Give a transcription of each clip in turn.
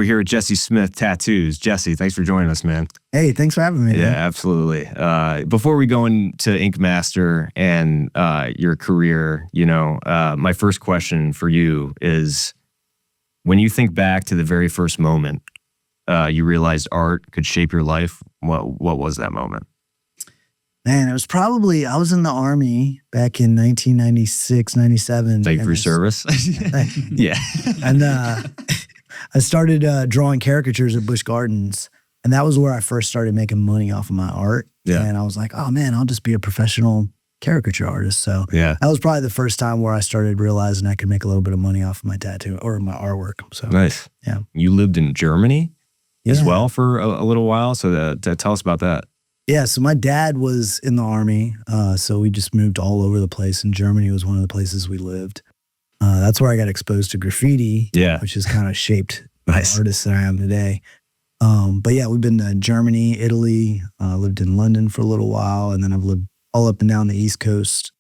we're here with Jesse Smith Tattoos. Jesse, thanks for joining us, man. Hey, thanks for having me. Yeah, man. absolutely. Before we go into Ink Master and your career, my first question for you is, when you think back to the very first moment you realized art could shape your life, what was that moment? Man, it was probably, I was in the Army back in 1996, 97. Thank you for your service. Yeah. And I started drawing caricatures at Busch Gardens. And that was where I first started making money off of my art. Yeah. And I was like, oh man, I'll just be a professional caricature artist. So yeah, that was probably the first time where I started realizing I could make a little bit of money off of my tattoo or my artwork. So nice. Yeah. You lived in Germany as well for a little while. So tell us about that. Yeah, so my dad was in the Army, so we just moved all over the place, and Germany was one of the places we lived. That's where I got exposed to graffiti, which has kind of shaped the artist that I am today. But yeah, we've been to Germany, Italy, lived in London for a little while, and then I've lived all up and down the East Coast.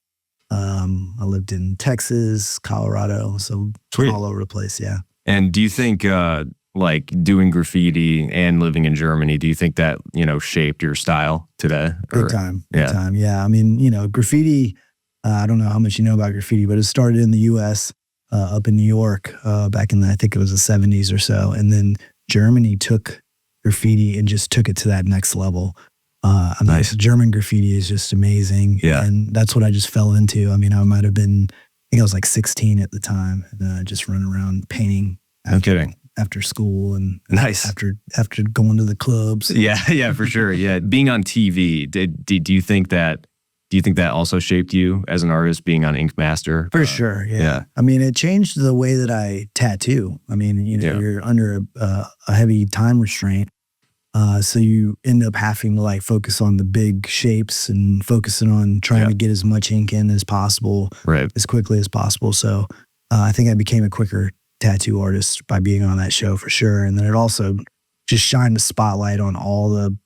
I lived in Texas, Colorado, so all over the place, yeah. And do you think like doing graffiti and living in Germany, do you think that, shaped your style today? Big time. Yeah. I mean, graffiti, I don't know how much you know about graffiti, but it started in the US, up in New York, back in I think it was the 70s or so. And then Germany took graffiti and just took it to that next level. Nice. German graffiti is just amazing. Yeah. And that's what I just fell into. I mean, I might have been, I think I was like 16 at the time, and just running around painting. No kidding. After school and nice after going to the clubs. Yeah, for sure. Yeah, being on TV, do you think that also shaped you as an artist, being on Ink Master? For sure. Yeah. I mean, it changed the way that I tattoo. I mean, you're under a heavy time restraint, so you end up having to like focus on the big shapes and focusing on trying to get as much ink in as possible, as quickly as possible. So I think I became a quicker tattoo artist by being on that show for sure. And then it also just shined a spotlight on all the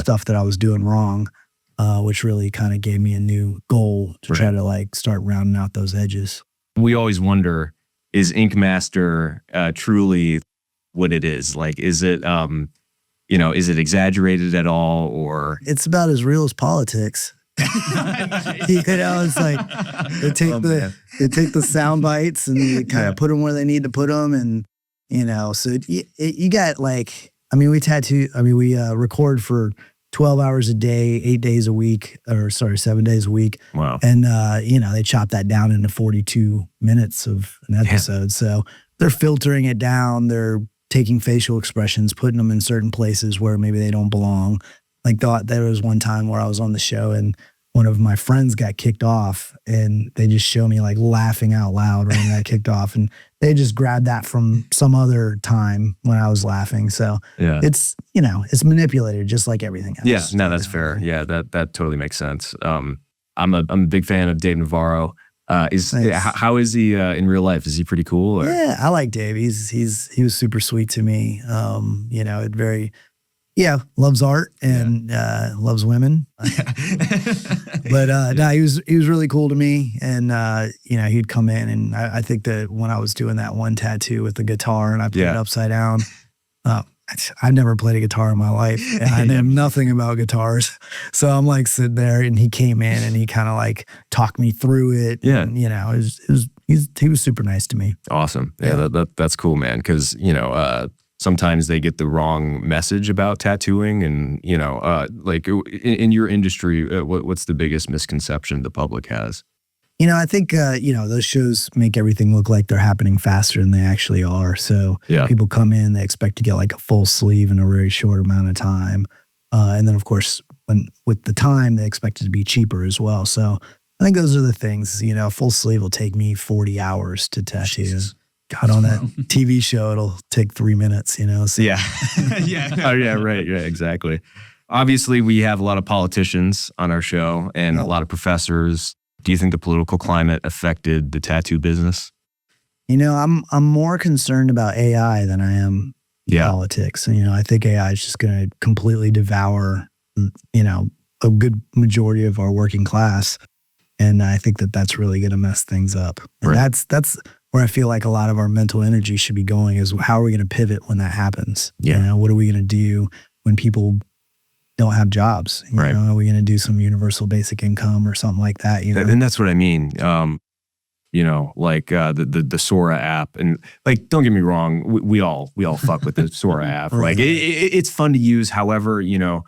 stuff that I was doing wrong, which really kind of gave me a new goal to try to like start rounding out those edges. We always wonder, is Ink Master truly what it is? Like, is it, is it exaggerated at all, or? It's about as real as politics. It's like they take the sound bites and they kind of put them where they need to put them, and so you got like, I mean, we record for 12 hours a day, 8 days a week, 7 days a week. Wow. And they chop that down into 42 minutes of an episode. So they're filtering it down, they're taking facial expressions, putting them in certain places where maybe they don't belong. Like there was one time where I was on the show and one of my friends got kicked off, and they just show me like laughing out loud when I got kicked off, and they just grabbed that from some other time when I was laughing. So it's it's manipulated just like everything else. Yeah, no, that's fair. Yeah, that totally makes sense. I'm a big fan of Dave Navarro. How is he in real life? Is he pretty cool? Or? Yeah, I like Dave. He was super sweet to me. Loves art and loves women. But he was really cool to me, and he'd come in, and I think that when I was doing that one tattoo with the guitar and I played it upside down, I've never played a guitar in my life, and I know nothing about guitars. So I'm like sitting there, and he came in and he kind of like talked me through it. Yeah, and, he was super nice to me. Awesome. Yeah, that's cool, man. Because sometimes they get the wrong message about tattooing, and like in your industry, what's the biggest misconception the public has? I think those shows make everything look like they're happening faster than they actually are. So people come in, they expect to get like a full sleeve in a very short amount of time, and then of course, with the time, they expect it to be cheaper as well. So I think those are the things. A full sleeve will take me 40 hours to tattoo. Jesus. God, on that TV show, it'll take 3 minutes, So. Yeah. Oh, yeah, right. Yeah, exactly. Obviously, we have a lot of politicians on our show and a lot of professors. Do you think the political climate affected the tattoo business? I'm more concerned about AI than I am politics. I think AI is just going to completely devour, a good majority of our working class. And I think that that's really going to mess things up. And that's where I feel like a lot of our mental energy should be going is how are we going to pivot when that happens? Yeah. You know, what are we going to do when people don't have jobs? You Right. know, are we going to do some universal basic income or something like that? You know, And that's what I mean. You know, like the Sora app, and like, don't get me wrong, we all fuck with the Sora app. Right. Like it's fun to use. However, you know,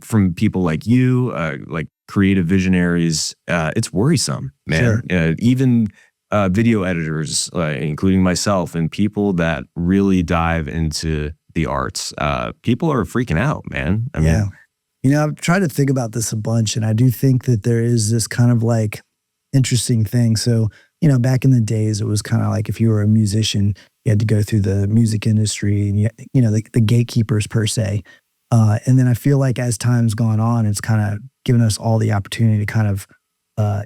from people like you, like creative visionaries, it's worrisome, man. Sure. Even video editors, including myself, and people that really dive into the arts, people are freaking out, man. I mean, you know, I've tried to think about this a bunch, and I do think that there is this kind of like interesting thing. So, you know, back in the days, it was kind of like if you were a musician, you had to go through the music industry and, you know, the gatekeepers per se. And then I feel like as time's gone on, it's kind of given us all the opportunity to kind of,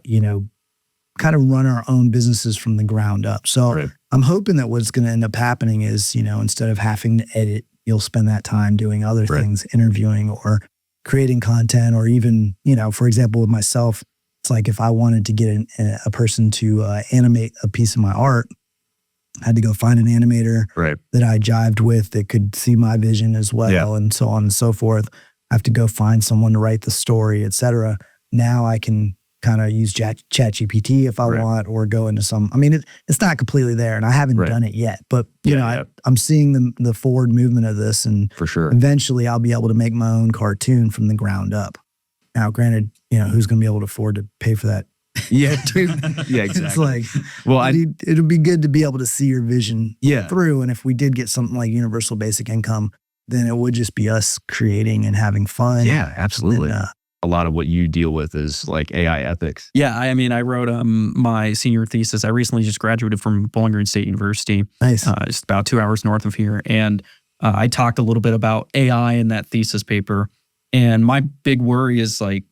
you know, kind of run our own businesses from the ground up. So right. I'm hoping that what's going to end up happening is, you know, instead of having to edit, you'll spend that time doing other right. things, interviewing or creating content, or even, you know, for example, with myself, it's like if I wanted to get a person to animate a piece of my art, I had to go find an animator right. that I jived with that could see my vision as well, and so on and so forth. I have to go find someone to write the story, etc. Now I can kind of use ChatGPT if I right. want, or go into some. I mean, it's not completely there, and I haven't right. done it yet. But you know, I'm seeing the forward movement of this, and for sure, eventually I'll be able to make my own cartoon from the ground up. Now, granted, you know, who's going to be able to afford to pay for that? Yeah, dude. Yeah, exactly. It's like, well, it'll be good to be able to see your vision yeah. through. And if we did get something like universal basic income, then it would just be us creating and having fun. Yeah, absolutely. And, a lot of what you deal with is like AI ethics. Yeah, I mean, I wrote my senior thesis. I recently just graduated from Bowling Green State University. Nice. Just about 2 hours north of here. And I talked a little bit about AI in that thesis paper. And my big worry is like,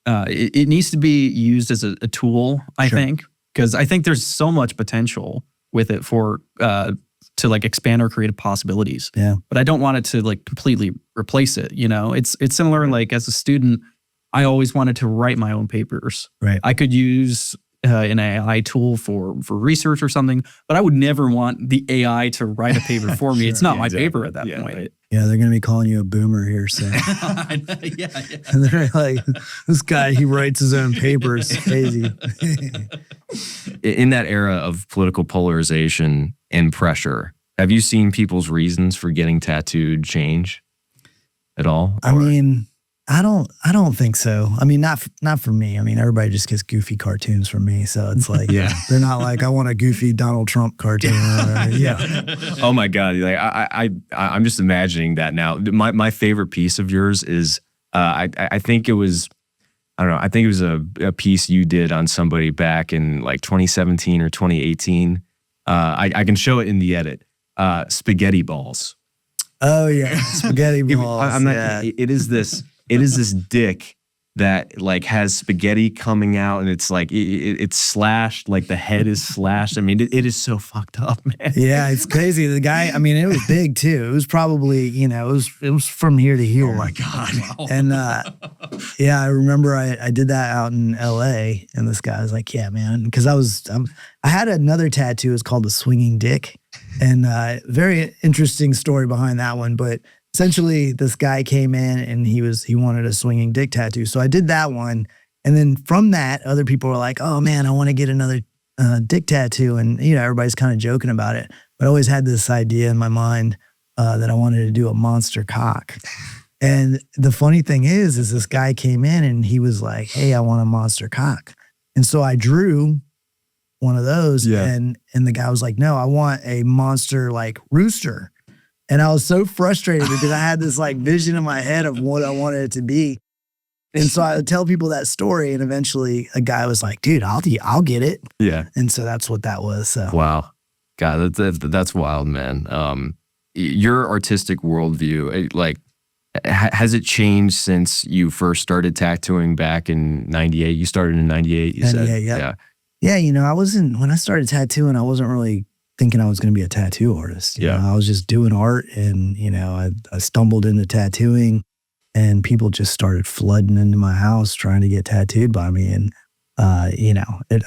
it needs to be used as a tool, I think, because I think there's so much potential with it for to like expand our creative possibilities. Yeah. But I don't want it to like completely replace it. You know, it's similar. Like as a student, I always wanted to write my own papers. Right. I could use an AI tool for research or something, but I would never want the AI to write a paper for me. It's not my paper at that point. Right. Yeah, they're going to be calling you a boomer here soon. yeah. And they're like, this guy, he writes his own papers. Crazy. In that era of political polarization and pressure, have you seen people's reasons for getting tattooed change at all? I mean, I don't think so. I mean, not for me. I mean, everybody just gets goofy cartoons from me. So it's like, they're not like, I want a goofy Donald Trump cartoon. Oh my God. Like I'm just imagining that now. My favorite piece of yours is, I think it was, I don't know. I think it was a piece you did on somebody back in like 2017 or 2018. I can show it in the edit. Spaghetti balls. Oh yeah, spaghetti balls. I'm not. It is this dick that like has spaghetti coming out, and it's like it's slashed, like the head is slashed. I mean, it is so fucked up, man. Yeah, it's crazy. The guy, I mean, it was big too. It was probably, you know, it was from here to here. Oh my God. Wow. And yeah, I remember I did that out in LA, and this guy was like, yeah, man, because I had another tattoo. It's called the swinging dick, and very interesting story behind that one, but essentially, this guy came in and he wanted a swinging dick tattoo. So I did that one. And then from that, other people were like, oh man, I want to get another dick tattoo. And, you know, everybody's kind of joking about it. But I always had this idea in my mind that I wanted to do a monster cock. And the funny thing is this guy came in and he was like, hey, I want a monster cock. And so I drew one of those. Yeah. And the guy was like, no, I want a monster like rooster. And I was so frustrated because I had this like vision in my head of what I wanted it to be. And so I would tell people that story, and eventually a guy was like, dude, I'll get it. Yeah. And so that's what that was. So wow. God, that's wild, man. Your artistic worldview, like, has it changed since you first started tattooing back in 98? You started in 98, you said? Yeah. Yeah, you know, when I started tattooing, I wasn't really thinking I was going to be a tattoo artist. You know, I was just doing art, and, you know, I stumbled into tattooing, and people just started flooding into my house trying to get tattooed by me. And I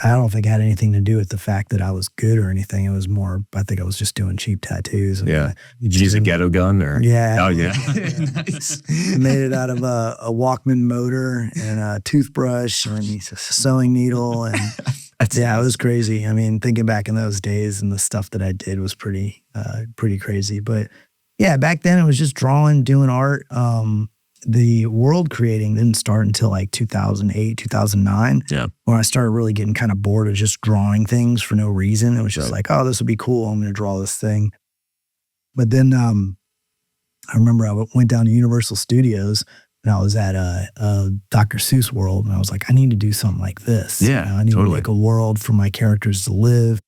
don't think it had anything to do with the fact that I was good or anything. It was more, I think I was just doing cheap tattoos. And Yeah. Did you use a ghetto gun or? Yeah. Oh yeah. Nice. Made it out of a Walkman motor and a toothbrush and a sewing needle. And yeah, it was crazy. I mean, thinking back in those days and the stuff that I did was pretty crazy. But yeah, back then it was just drawing, doing art. The world creating didn't start until like 2008, 2009. Yeah. When I started really getting kind of bored of just drawing things for no reason. It was just like, oh, this would be cool. I'm going to draw this thing. But then I remember I went down to Universal Studios and I was at a Dr. Seuss world. And I was like, I need to do something like this. Yeah, I need to make a world for my characters to live.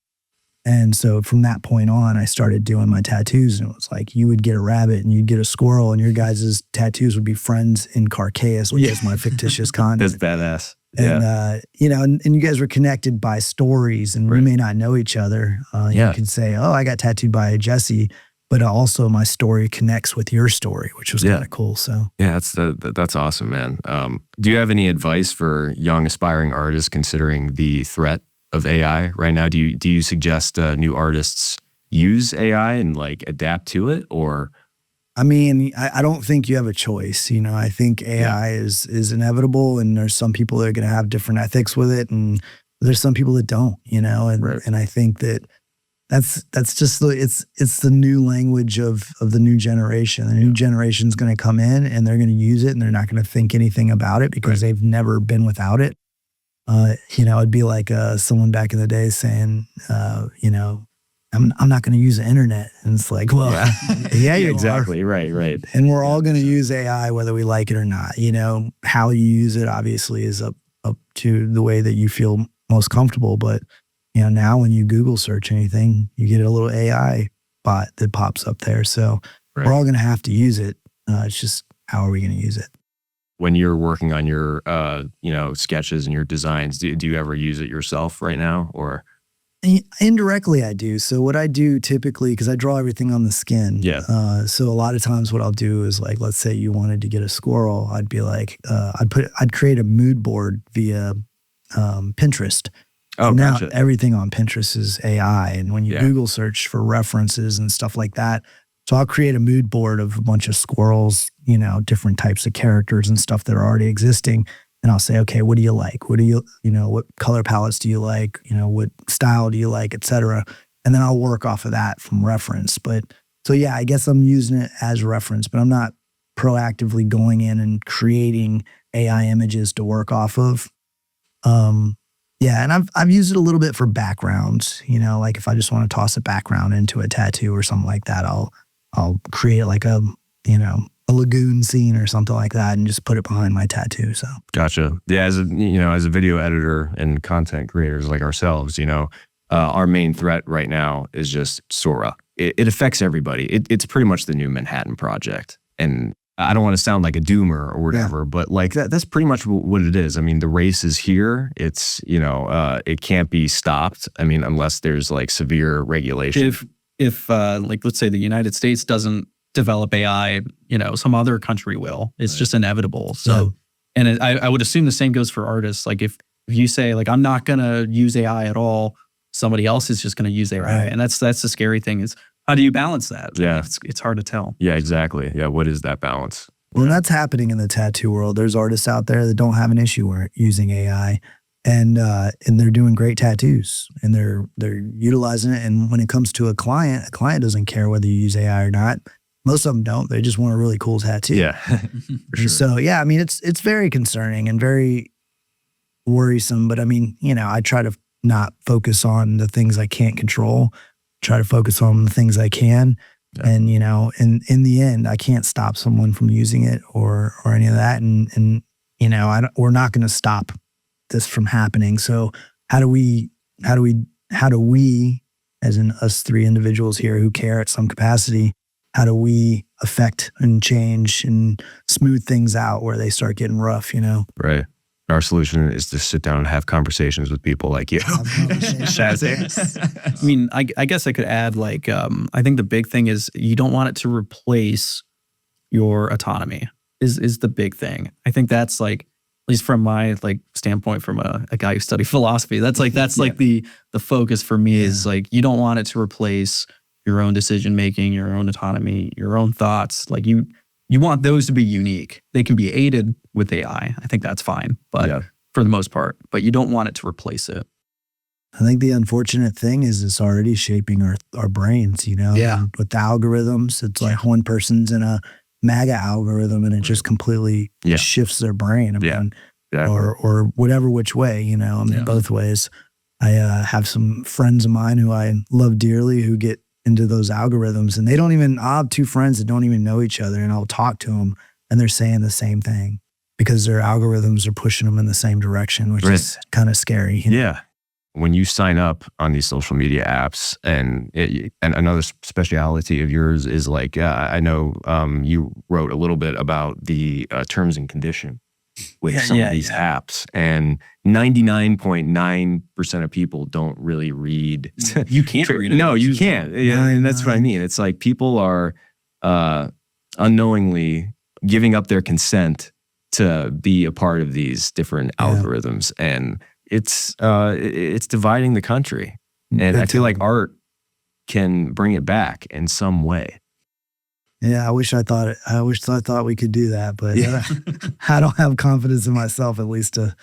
And so from that point on, I started doing my tattoos, and it was like you would get a rabbit and you'd get a squirrel, and your guys' tattoos would be friends in Carcaeus, which is my fictitious continent. That's badass. And, and you guys were connected by stories, and we may not know each other. You could say, oh, I got tattooed by Jesse, but also my story connects with your story, which was kind of cool. So yeah, that's awesome, man. Do you have any advice for young aspiring artists considering the threat of AI right now? Do you suggest new artists use AI and like adapt to it, or? I mean, I don't think you have a choice. I think AI is inevitable, and there's some people that are going to have different ethics with it, and there's some people that don't. And I think that's just it's the new language of the new generation. The new generation's going to come in and they're going to use it, and they're not going to think anything about it because they've never been without it. It'd be like someone back in the day saying, I'm not going to use the internet. And it's like, well, yeah, you exactly. are. Right. And we're all going to use AI whether we like it or not. How you use it obviously is up to the way that you feel most comfortable. But, now when you Google search anything, you get a little AI bot that pops up there. So we're all going to have to use it. It's just, how are we going to use it? When you're working on your, sketches and your designs, do you ever use it yourself right now, or? Indirectly, I do. So what I do typically, because I draw everything on the skin. Yeah. So a lot of times what I'll do is like, let's say you wanted to get a squirrel, I'd be like, I'd create a mood board via Pinterest. Oh, now gotcha. Everything on Pinterest is AI, and when you Google search for references and stuff like that. So I'll create a mood board of a bunch of squirrels, different types of characters and stuff that are already existing. And I'll say, okay, what do you like? What color palettes do you like? What style do you like, et cetera? And then I'll work off of that from reference. But so yeah, I guess I'm using it as reference, but I'm not proactively going in and creating AI images to work off of. And I've used it a little bit for backgrounds, like if I just want to toss a background into a tattoo or something like that, I'll create like a lagoon scene or something like that and just put it behind my tattoo. So gotcha. Yeah, as a video editor and content creators like ourselves, our main threat right now is just Sora. It affects everybody. It's pretty much the new Manhattan Project, and I don't want to sound like a doomer or whatever, but like that's pretty much what it is. I mean, the race is here. It's it can't be stopped. I mean, unless there's like severe regulation. If like, let's say the United States doesn't develop AI, some other country will. It's just inevitable. So, and I would assume the same goes for artists. Like if you say like, I'm not going to use AI at all, somebody else is just going to use AI. Right. And that's the scary thing is, how do you balance that? Yeah. It's hard to tell. Yeah, exactly. Yeah. What is that balance? Well, that's happening in the tattoo world. There's artists out there that don't have an issue using AI. And they're doing great tattoos, and they're utilizing it. And when it comes to a client doesn't care whether you use AI or not. Most of them don't. They just want a really cool tattoo. Yeah, for sure. So yeah, I mean, it's very concerning and very worrisome. But I mean, I try to not focus on the things I can't control. Try to focus on the things I can. Yeah. And in the end, I can't stop someone from using it or any of that. And we're not going to stop this from happening. So how do we, as in us three individuals here who care at some capacity, how do we affect and change and smooth things out where they start getting rough, Right. Our solution is to sit down and have conversations with people like you. I mean, I guess I could add like, I think the big thing is you don't want it to replace your autonomy is the big thing. I think that's like, least from my like standpoint, from a guy who studied philosophy, that's like the focus for me is like, you don't want it to replace your own decision making, your own autonomy, your own thoughts. Like you want those to be unique. They can be aided with AI. I think that's fine, but for the most part, but you don't want it to replace it. I think the unfortunate thing is it's already shaping our brains, you know? Yeah. And with the algorithms, it's like one person's in a MAGA algorithm and it just completely shifts their brain. I mean, or whatever which way, you know, I mean, both ways. I have some friends of mine who I love dearly who get into those algorithms, and I'll have two friends that don't even know each other, and I'll talk to them and they're saying the same thing because their algorithms are pushing them in the same direction, which is kind of scary. You know? Yeah. When you sign up on these social media apps, and another speciality of yours is like, I know you wrote a little bit about the terms and condition with some of these apps, and 99.9% of people don't really read. You can't read it. No, you can't. Yeah, and that's what I mean. It's like people are unknowingly giving up their consent to be a part of these different algorithms, and it's dividing the country. And I feel like art can bring it back in some way. Yeah, I wish I thought we could do that, but I don't have confidence in myself, at least to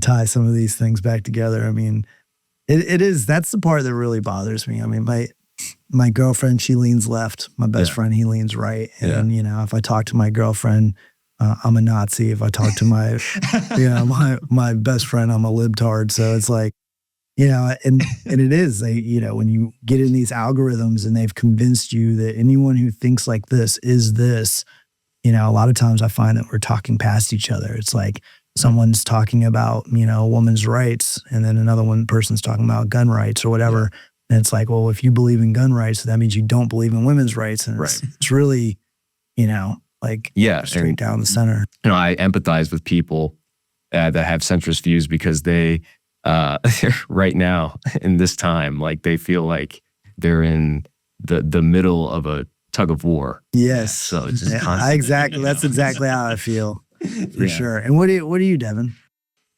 tie some of these things back together. I mean, that's the part that really bothers me. I mean, my girlfriend, she leans left. My best friend, he leans right. And you know, if I talk to my girlfriend, I'm a Nazi. If I talk to my my best friend, I'm a libtard. So it's like, you know, and it is, you know, when you get in these algorithms and they've convinced you that anyone who thinks like this is this, you know, a lot of times I find that we're talking past each other. It's like someone's talking about, you know, women's rights, and then another person's talking about gun rights or whatever. And it's like, well, if you believe in gun rights, that means you don't believe in women's rights. And it's really, you know, like straight down the center. You know, I empathize with people that have centrist views because they, right now in this time, like they feel like they're in the middle of a tug of war. Yes. So it's just constant. Exactly. That's exactly how I feel for sure. And what are you, Devin?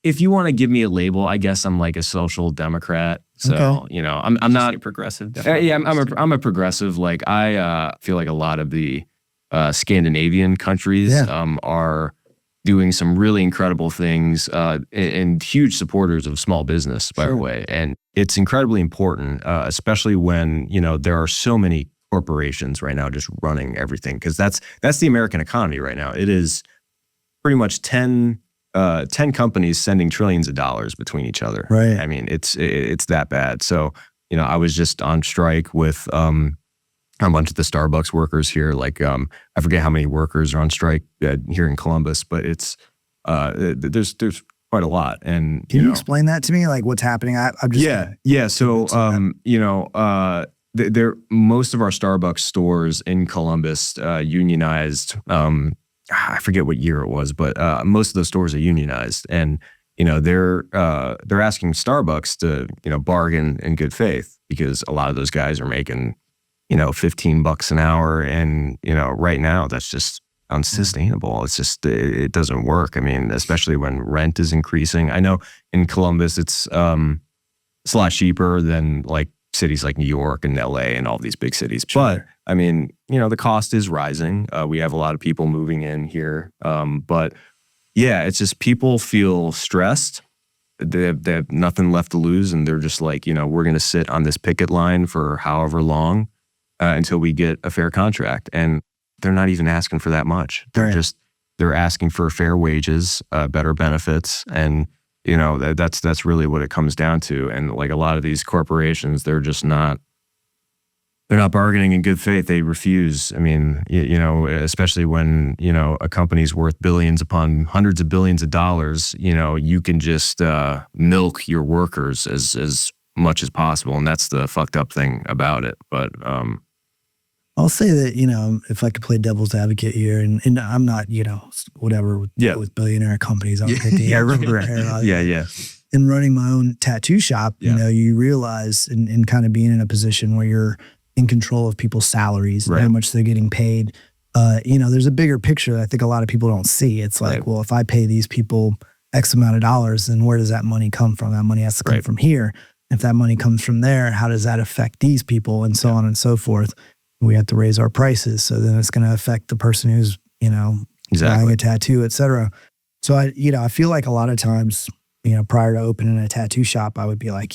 If you want to give me a label, I guess I'm like a social democrat. So, you know, I'm not a progressive. I'm a progressive. Like I feel like a lot of the Scandinavian countries are doing some really incredible things and huge supporters of small business, by the way. And it's incredibly important, especially when, you know, there are so many corporations right now just running everything, because that's the American economy right now. It is pretty much 10 companies sending trillions of dollars between each other. Right. I mean, it's that bad. So, you know, I was just on strike with a bunch of the Starbucks workers here. Like, I forget how many workers are on strike here in Columbus, but it's there's quite a lot. And can you explain that to me? Like, what's happening? I'm just So you know, most of our Starbucks stores in Columbus unionized. I forget what year it was, but most of those stores are unionized, and you know they're asking Starbucks to, you know, bargain in good faith, because a lot of those guys are making, you know, $15 an hour. And, you know, right now that's just unsustainable. It's just, it doesn't work. I mean, especially when rent is increasing. I know in Columbus, it's a lot cheaper than like cities like New York and LA and all these big cities. But I mean, you know, the cost is rising. We have a lot of people moving in here. But yeah, it's just people feel stressed. They have nothing left to lose. And they're just like, you know, we're going to sit on this picket line for however long until we get a fair contract. And they're not even asking for that much. They're asking for fair wages, better benefits. And, you know, that's really what it comes down to. And like a lot of these corporations, they're not bargaining in good faith. They refuse. I mean, you know, especially when, you know, a company's worth billions upon hundreds of billions of dollars, you know, you can just milk your workers as much as possible. And that's the fucked up thing about it. But I'll say that, you know, if I could play devil's advocate here, and I'm not, you know, whatever with billionaire companies. I'm 50. I remember. In running my own tattoo shop, you know, you realize and kind of being in a position where you're in control of people's salaries, how much they're getting paid. You know, there's a bigger picture that I think a lot of people don't see. It's like, well, if I pay these people X amount of dollars, then where does that money come from? That money has to come from here. If that money comes from there, how does that affect these people, and so on and so forth? We have to raise our prices. So then it's going to affect the person who's, buying a tattoo, et cetera. So I feel like a lot of times, prior to opening a tattoo shop, I would be like,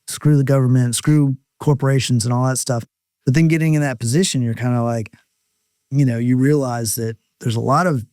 screw the government, screw corporations and all that stuff. But then getting in that position, you're kind of like, you realize that there's a lot of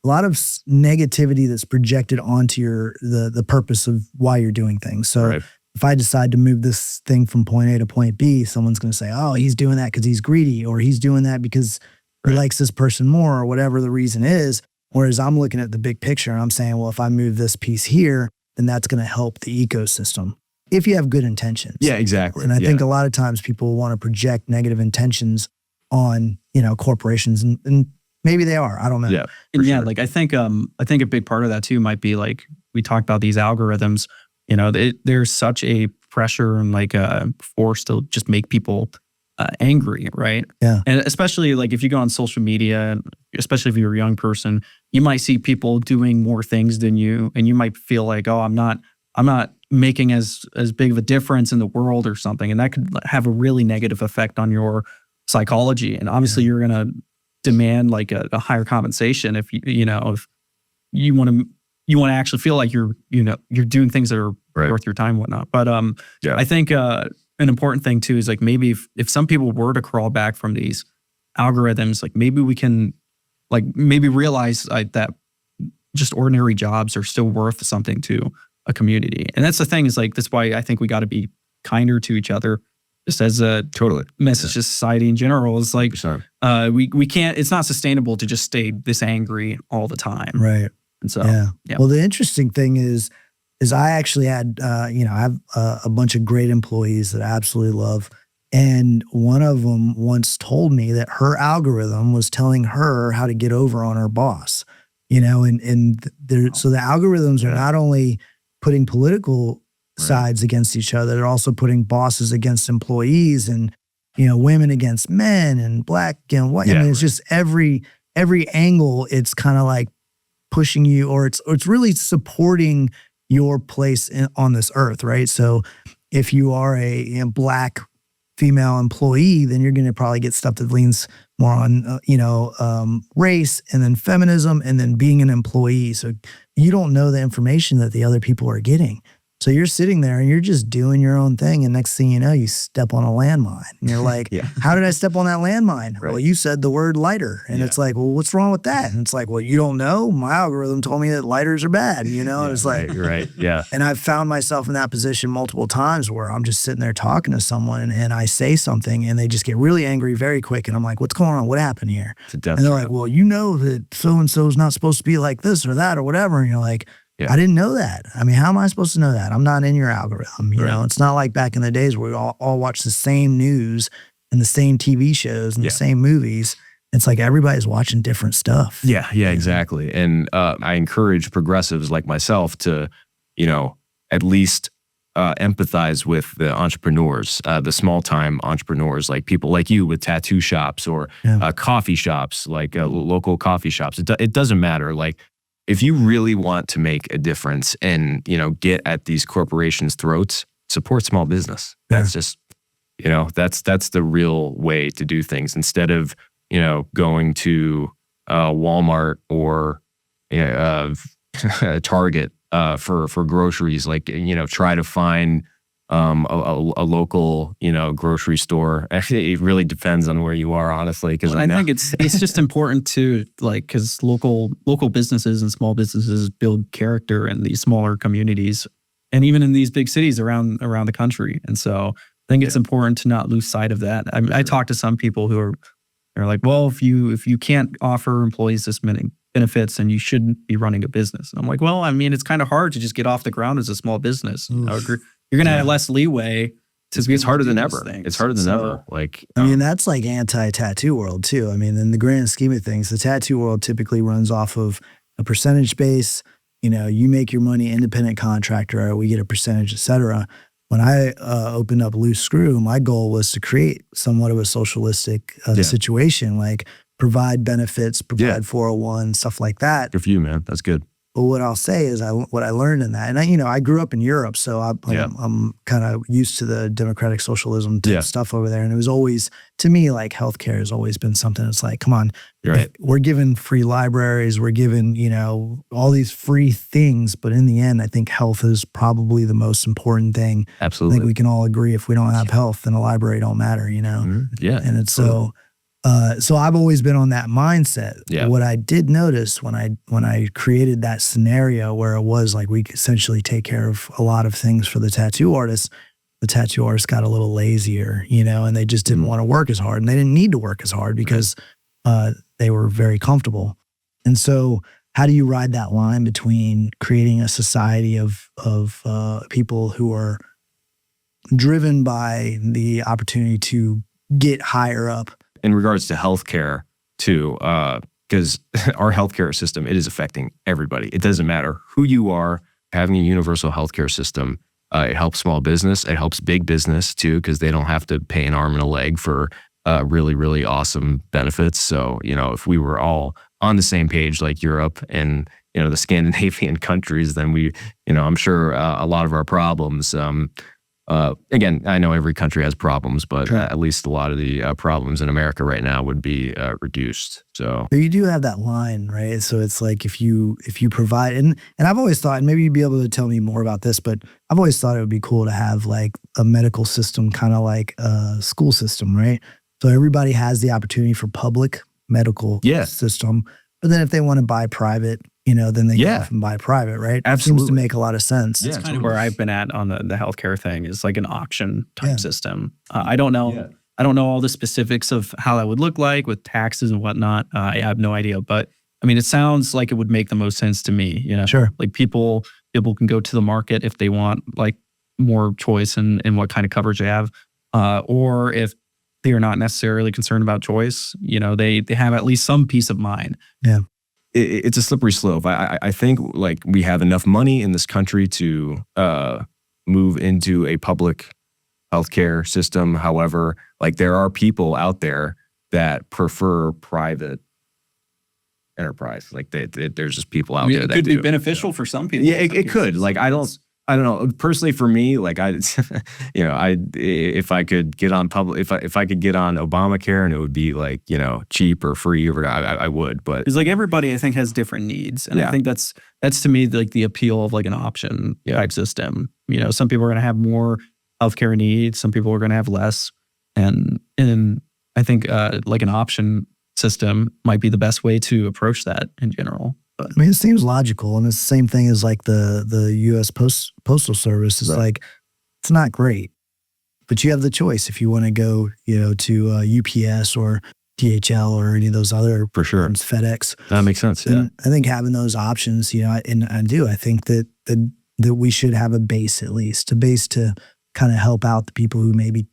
negativity that's projected onto the purpose of why you're doing things. So if I decide to move this thing from point A to point B, someone's going to say, oh, he's doing that because he's greedy, or he's doing that because he likes this person more, or whatever the reason is. Whereas I'm looking at the big picture and I'm saying, well, if I move this piece here, then that's going to help the ecosystem if you have good intentions. Yeah, exactly. And I think a lot of times people want to project negative intentions on, corporations, and maybe they are. I don't know. Yeah. And sure. Like I think a big part of that too might be like, we talked about these algorithms, there's such a pressure and like a force to just make people angry, right? Yeah. And especially like if you go on social media, especially if you're a young person, you might see people doing more things than you, and you might feel like, oh, I'm not making as big of a difference in the world or something, and that could have a really negative effect on your psychology. And obviously, you're gonna demand like a higher compensation if if you want to actually feel like you're doing things that are worth your time and whatnot. But I think an important thing too is like maybe if some people were to crawl back from these algorithms, like maybe we can like maybe realize that just ordinary jobs are still worth something to a community. And that's the thing, is like that's why I think we got to be kinder to each other, just as a message to society in general. Is like we can't, it's not sustainable to just stay this angry all the time. Right. And so Well, the interesting thing is I actually had I have a bunch of great employees that I absolutely love. And one of them once told me that her algorithm was telling her how to get over on her boss, so the algorithms are not only putting political sides against each other, they're also putting bosses against employees, and, women against men, and black and white. I mean, it's just every angle, it's kind of like pushing you, or it's really supporting your place on this earth, right? So if you are a black female employee, then you're going to probably get stuff that leans more on, race, and then feminism, and then being an employee. So you don't know the information that the other people are getting. So you're sitting there and you're just doing your own thing. And next thing you know, you step on a landmine. And you're like, how did I step on that landmine? Right. Well, you said the word lighter. And it's like, well, what's wrong with that? And it's like, well, you don't know. My algorithm told me that lighters are bad, And it's like, yeah. And I've found myself in that position multiple times where I'm just sitting there talking to someone, and I say something and they just get really angry very quick. And I'm like, what's going on? What happened here? And they're like, well, that so-and-so is not supposed to be like this or that or whatever. And you're like, I didn't know that. I mean, how am I supposed to know that? I'm not in your algorithm. You know, it's not like back in the days where we all watch the same news and the same TV shows and the same movies. It's like everybody's watching different stuff. Yeah, exactly. And I encourage progressives like myself to, at least empathize with the entrepreneurs, the small-time entrepreneurs, like people like you with tattoo shops or coffee shops, like local coffee shops. It doesn't matter. Like, if you really want to make a difference and, get at these corporations' throats, support small business. That's just, that's the real way to do things, instead of, going to Walmart or Target for groceries. Like, try to find a local, grocery store. Actually, it really depends on where you are, honestly. Because I think it's just important to because local businesses and small businesses build character in these smaller communities, and even in these big cities around the country. And so I think it's important to not lose sight of that. I talk to some people who are like, well, if you can't offer employees this many benefits, and you shouldn't be running a business. And I'm like, well, I mean, it's kind of hard to just get off the ground as a small business. You're going to have less leeway. It's harder than ever. It's harder than ever. Like, I mean, that's like anti-tattoo world too. I mean, in the grand scheme of things, the tattoo world typically runs off of a percentage base. You make your money, independent contractor, we get a percentage, et cetera. When I opened up Loose Screw, my goal was to create somewhat of a socialistic situation, like provide benefits, provide 401, stuff like that. Good for you, man. That's good. But what I'll say is what I learned in that, and I grew up in Europe, so I'm kind of used to the democratic socialism type stuff over there. And it was always, to me, like healthcare has always been something that's like, come on, we're given free libraries, we're given, all these free things. But in the end, I think health is probably the most important thing. Absolutely. I think we can all agree if we don't have health, then a library don't matter, Mm-hmm. Yeah. And it's so I've always been on that mindset. Yeah. What I did notice when I created that scenario where it was like we essentially take care of a lot of things for the tattoo artists got a little lazier, and they just didn't want to work as hard, and they didn't need to work as hard because they were very comfortable. And so how do you ride that line between creating a society of people who are driven by the opportunity to get higher up? In regards to healthcare too, because our healthcare system, it is affecting everybody. It doesn't matter who you are. Having a universal healthcare system, it helps small business. It helps big business too, because they don't have to pay an arm and a leg for really, really awesome benefits. So, if we were all on the same page like Europe and, the Scandinavian countries, then I'm sure a lot of our problems, again, I know every country has problems, but at least a lot of the problems in America right now would be reduced. So you do have that line, right? So it's like if you provide, and I've always thought, and maybe you'd be able to tell me more about this, but I've always thought it would be cool to have like a medical system, kind of like a school system, right? So everybody has the opportunity for public medical system, but then if they want to buy private, then they can buy private, right? Absolutely. Seems to make a lot of sense. That's kind of where I've been at on the healthcare thing, is like an auction type system. I don't know. Yeah. I don't know all the specifics of how that would look like with taxes and whatnot. I have no idea, but I mean, it sounds like it would make the most sense to me. Sure. Like people can go to the market if they want like more choice in what kind of coverage they have, or if they are not necessarily concerned about choice, they have at least some peace of mind. Yeah. It's a slippery slope. I think like we have enough money in this country to move into a public healthcare system. However, like there are people out there that prefer private enterprise. Like there's just people out there that could be beneficial for some people. Yeah, it could. Like I don't know. Personally, for me, like if I could get on if I could get on Obamacare and it would be like cheap or free, or I would. But it's like everybody, I think, has different needs, and I think that's to me like the appeal of like an option type system. Some people are going to have more healthcare needs, some people are going to have less, and I think like an option system might be the best way to approach that in general. But I mean, it seems logical, and it's the same thing as like the U.S. Postal Service is like, it's not great, but you have the choice if you want to go, to UPS or DHL or any of those other for sure firms, FedEx. That makes sense. Yeah, and I think having those options, and I think that we should have a base to kind of help out the people who maybe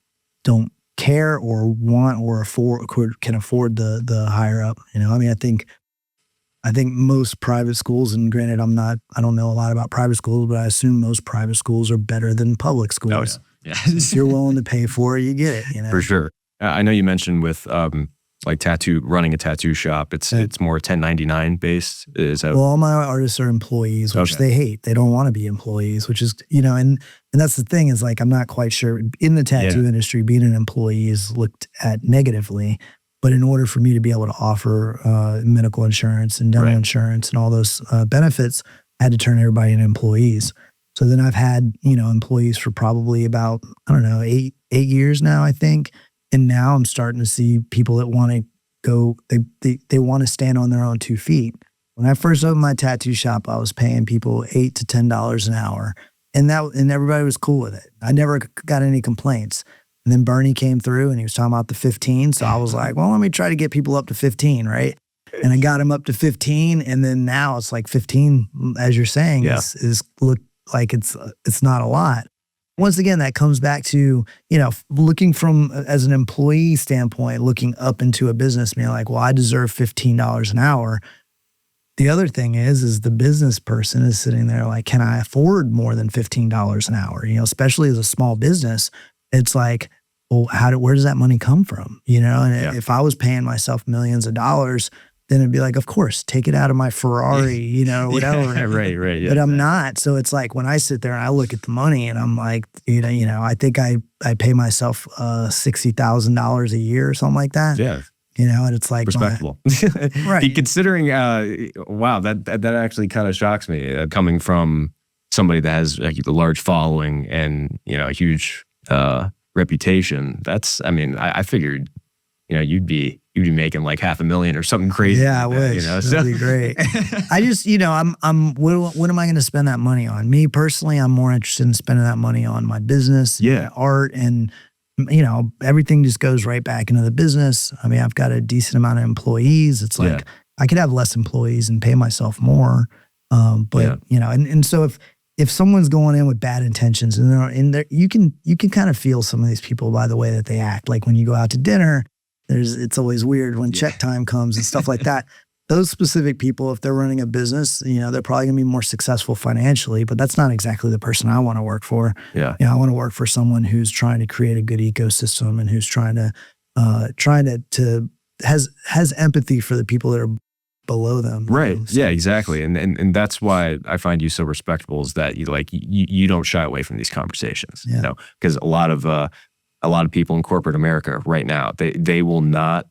don't care or want or can afford the higher up. I mean, I think most private schools, and granted, I don't know a lot about private schools, but I assume most private schools are better than public schools. Oh, yeah. If you're willing to pay for it, you get it. For sure. I know you mentioned with like running a tattoo shop, it's more 1099 based. Well, all my artists are employees, which they hate. They don't want to be employees, which is, and that's the thing is like, I'm not quite sure in the tattoo industry, being an employee is looked at negatively. But in order for me to be able to offer medical insurance and dental insurance and all those benefits, I had to turn everybody into employees. So then I've had, employees for probably about, I don't know, eight years now, I think. And now I'm starting to see people that want to go, they want to stand on their own 2 feet. When I first opened my tattoo shop, I was paying people $8 to $10 an hour. And everybody was cool with it. I never got any complaints. And then Bernie came through and he was talking about the 15. So I was like, well, let me try to get people up to 15, right? And I got him up to 15. And then now it's like 15, as you're saying, is look like it's not a lot. Once again, that comes back to, looking from as an employee standpoint, looking up into a business, being like, well, I deserve $15 an hour. The other thing is the business person is sitting there like, can I afford more than $15 an hour? Especially as a small business, it's like, well, where does that money come from? And if I was paying myself millions of dollars, then it'd be like, of course, take it out of my Ferrari, you know, whatever. Right. Yeah, but I'm not. So it's like when I sit there and I look at the money and I'm like, I think I pay myself $60,000 a year or something like that. Yeah. You know, and it's like respectable. right. Considering, wow, that actually kind of shocks me coming from somebody that has a large following and, a huge reputation. I figured, you'd be making like $500,000 or something crazy. Yeah, I wish. That'd be great. I just, what am I going to spend that money on? Me personally, I'm more interested in spending that money on my business, my art, and everything just goes right back into the business. I mean, I've got a decent amount of employees. It's like I could have less employees and pay myself more. And so if someone's going in with bad intentions and they're in there, you can kind of feel some of these people by the way that they act. Like when you go out to dinner, it's always weird when check time comes and stuff like that. Those specific people, if they're running a business, they're probably gonna be more successful financially, but that's not exactly the person I want to work for. Yeah. I want to work for someone who's trying to create a good ecosystem and who's trying to has empathy for the people that are below them. Right. So. Yeah, exactly. And that's why I find you so respectable is that you don't shy away from these conversations. Yeah. Because a lot of people in corporate America right now, they will not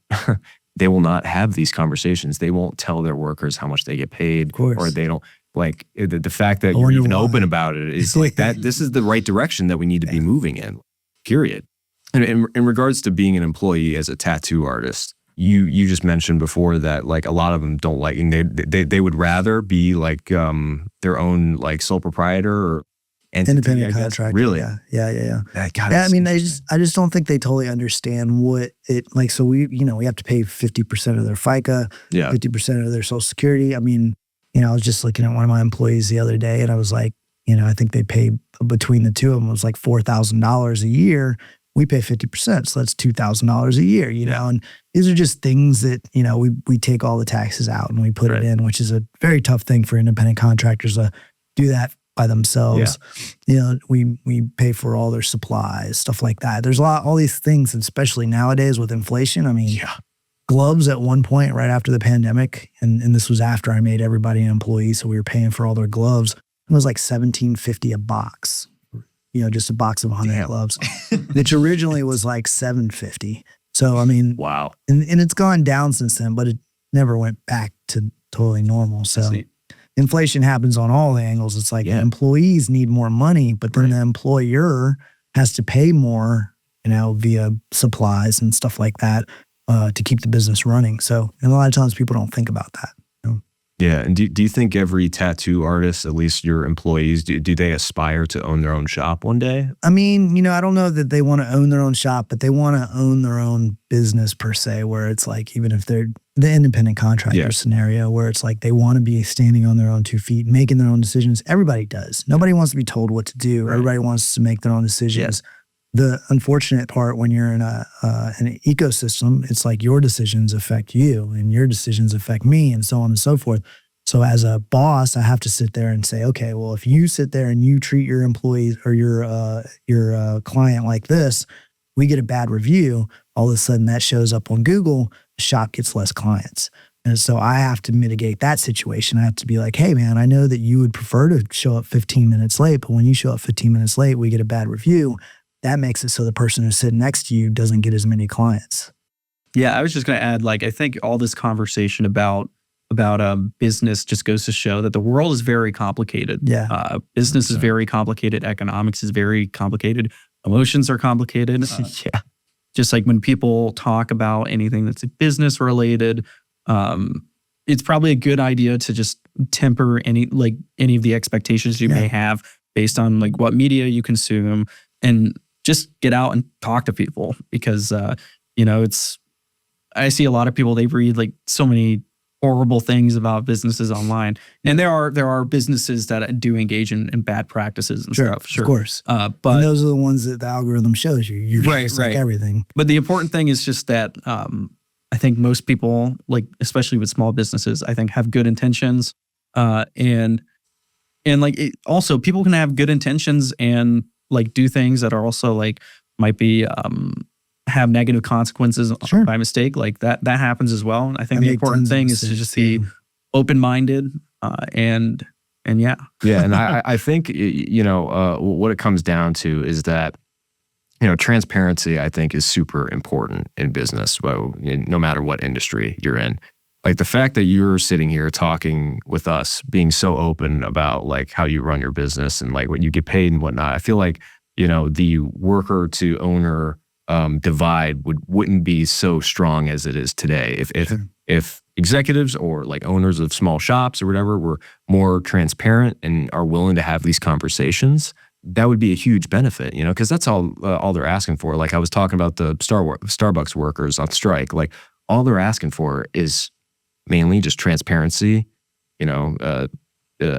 they will not have these conversations. They won't tell their workers how much they get paid, or they don't like the fact that you're even open about it is like that. This is the right direction that we need to be moving in. Period. And in regards to being an employee as a tattoo artist, you just mentioned before that like a lot of them don't like, and they would rather be like their own like sole proprietor or entity, independent contractor. Really? Yeah. God, I mean, I just don't think they totally understand what it like. So we have to pay 50% of their FICA, 50% of their Social Security. I mean, I was just looking at one of my employees the other day, and I was like, I think they pay between the two of them, it was like $4,000 a year. We pay 50%, so that's $2,000 a year. And these are just things that we take all the taxes out and we put it in, which is a very tough thing for independent contractors to do that by themselves. We pay for all their supplies, stuff like that. There's all these things, especially nowadays with inflation. I mean, gloves at one point right after the pandemic, and this was after I made everybody an employee, so we were paying for all their gloves. It was like $17.50 a box. Just a box of 100 gloves, which originally was like $7.50. So I mean, wow. And it's gone down since then, but it never went back to totally normal. So inflation happens on all the angles. It's like employees need more money, but then the employer has to pay more, via supplies and stuff like that to keep the business running. So, and a lot of times people don't think about that. Yeah. And do you think every tattoo artist, at least your employees, do they aspire to own their own shop one day? I mean, I don't know that they want to own their own shop, but they want to own their own business per se, where it's like, even if they're the independent contractor scenario, where it's like they want to be standing on their own 2 feet, making their own decisions. Everybody does. Nobody wants to be told what to do. Everybody wants to make their own decisions. The unfortunate part when you're in an ecosystem, it's like your decisions affect you and your decisions affect me and so on and so forth. So as a boss, I have to sit there and say, okay, well, if you sit there and you treat your employees or your client like this, we get a bad review. All of a sudden that shows up on Google, the shop gets less clients. And so I have to mitigate that situation. I have to be like, hey man, I know that you would prefer to show up 15 minutes late, but when you show up 15 minutes late, we get a bad review. That makes it so the person who's sitting next to you doesn't get as many clients. Yeah, I was just going to add, I think all this conversation about business just goes to show that the world is very complicated. Yeah, business is very complicated. Economics is very complicated. Emotions are complicated. Just like when people talk about anything that's business related, it's probably a good idea to just temper any of the expectations you may have based on what media you consume, and just get out and talk to people, because I see a lot of people, they read so many horrible things about businesses online, and there are businesses that do engage in bad practices and stuff. Sure, of course. But and those are the ones that the algorithm shows you. You right. Everything. But the important thing is just that I think most people, especially with small businesses, I think have good intentions, and also people can have good intentions and do things that are also might be have negative consequences Sure. by mistake. Like that happens as well. And I think I the make important tons of thing is to mistakes, just be too. open-minded and yeah. Yeah, and I think what it comes down to is that transparency, I think, is super important in business. Well, no matter what industry you're in, like the fact that you're sitting here talking with us, being so open about like how you run your business and like what you get paid and whatnot. I feel like the worker to owner divide wouldn't be so strong as it is today if executives or like owners of small shops or whatever were more transparent and are willing to have these conversations. That would be a huge benefit, because that's all they're asking for. Like I was talking about the Starbucks workers on strike. Like all they're asking for is mainly just transparency, a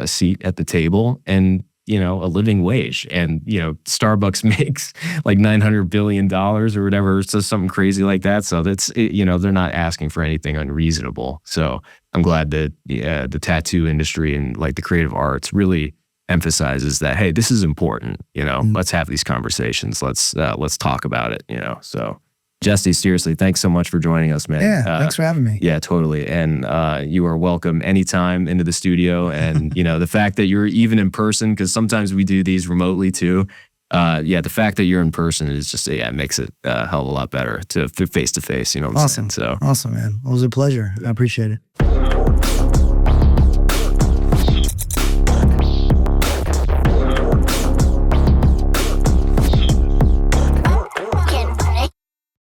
seat at the table, and a living wage. And Starbucks makes like $900 billion or whatever, so something crazy like that. So that's they're not asking for anything unreasonable. So I'm glad that the tattoo industry and like the creative arts really emphasizes that, hey, this is important. Let's have these conversations. Let's talk about it. So Jesse, seriously, thanks so much for joining us, man. Yeah, thanks for having me. Yeah, totally. And you are welcome anytime into the studio. And the fact that you're even in person, because sometimes we do these remotely too. The fact that you're in person is just makes it a hell of a lot better to face to face. You know what I'm saying? So Awesome, man. It was a pleasure. I appreciate it.